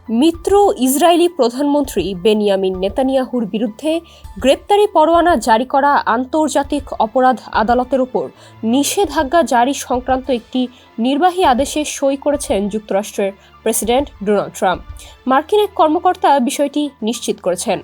মিত্র Israeli প্রধানমন্ত্রী Benjamin নেতানিয়াহুর বিরুদ্ধে গ্রেপ্তারি পরোয়ানা জারি করা আন্তর্জাতিক অপরাধ আদালতের উপর নিষেধাজ্ঞা জারি সংক্রান্ত একটি নির্বাহী আদেশে সই করেছেন যুক্তরাষ্ট্রের প্রেসিডেন্ট ডোনাল্ড ট্রাম্প। মার্কিন এক কর্মকর্তা বিষয়টি নিশ্চিত করেছেন।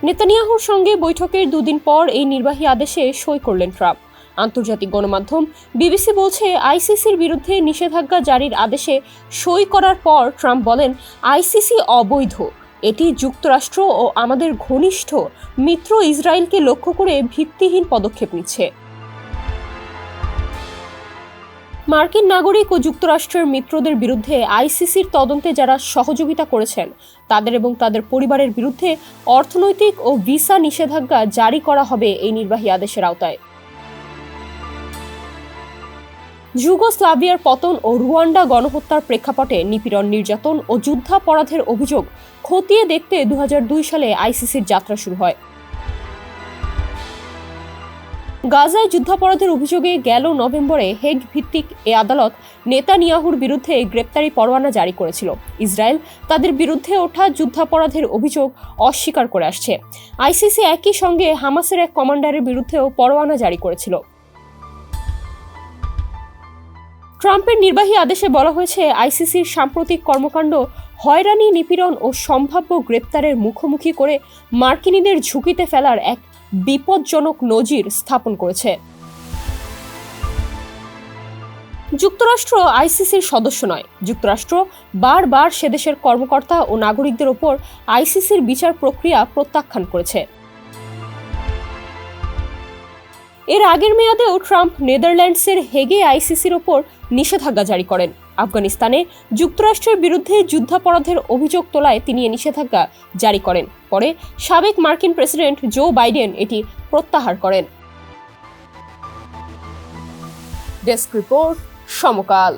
নেতানিয়াহুর সঙ্গে বৈঠকের দুদিন পর এই নির্বাহী আদেশে সই করলেন ট্রাম্প। আন্তর্জাতিক গণমাধ্যম বিবিসি বলছে, আইসিসির বিরুদ্ধে নিষেধাজ্ঞা জারির আদেশে সই করার পর ট্রাম্প বলেন, আইসিসি অবৈধ। এটি যুক্তরাষ্ট্র ও আমাদের ঘনিষ্ঠ মিত্র ইসরায়েলকে লক্ষ্য করে ভিত্তিহীন পদক্ষেপ নিচ্ছে। মার্কিন নাগরিক ও যুক্তরাষ্ট্রের মিত্রদের বিরুদ্ধে আইসিসির তদন্তে যারা সহযোগিতা করেছেন তাদের এবং তাদের পরিবারের বিরুদ্ধে অর্থনৈতিক ও ভিসা নিষেধাজ্ঞা জারি করা হবে এই নির্বাহী আদেশের আওতায়। যুগোস্লাভিয়ার পতন ও রুয়ান্ডা গণহত্যার প্রেক্ষাপটে নিপীড়ন, নির্যাতন ও যুদ্ধাপরাধের অভিযোগ খতিয়ে দেখতে 2002 সালে আইসিসির যাত্রা শুরু হয়। গাজায় যুদ্ধাপরাধের অভিযোগে গেল নভেম্বরে হেগ ভিত্তিক এ আদালত নেতানিয়াহুর বিরুদ্ধে গ্রেপ্তারি পরোয়ানা জারি করেছিল। ইসরায়েল তাদের বিরুদ্ধে ওঠা যুদ্ধাপরাধের অভিযোগ অস্বীকার করে আসছে। আইসিসি একই সঙ্গে হামাসের এক কমান্ডারের বিরুদ্ধেও পরোয়ানা জারি করেছিল। ট্রাম্পের নির্বাহী আদেশে বলা হয়েছে, আইসিসির সাম্প্রতিক কর্মকাণ্ড হয়রানি, নিপীড়ন ও সম্ভাব্য গ্রেপ্তারের মুখোমুখি করে মার্কিনীদের ঝুঁকিতে ফেলার এক বিপজ্জনক নজির স্থাপন করেছে। যুক্তরাষ্ট্র আইসিসির সদস্য নয়। যুক্তরাষ্ট্র বারবার সে দেশের কর্মকর্তা ও নাগরিকদের ওপর আইসিসির বিচার প্রক্রিয়া প্রত্যাখ্যান করেছে। এর আগের মেয়াদেও ট্রাম্প নেদারল্যান্ডসের হেগে আইসিসির ওপর নিষেধাজ্ঞা জারি করেন। আফগানিস্তানে যুক্তরাষ্ট্রের বিরুদ্ধে যুদ্ধাপরাধের অভিযোগ তোলায় তিনি এ নিষেধাজ্ঞা জারি করেন। পরে সাবেক মার্কিন প্রেসিডেন্ট জো বাইডেন এটি প্রত্যাহার করেন। ডেস্ক রিপোর্ট, সমকাল।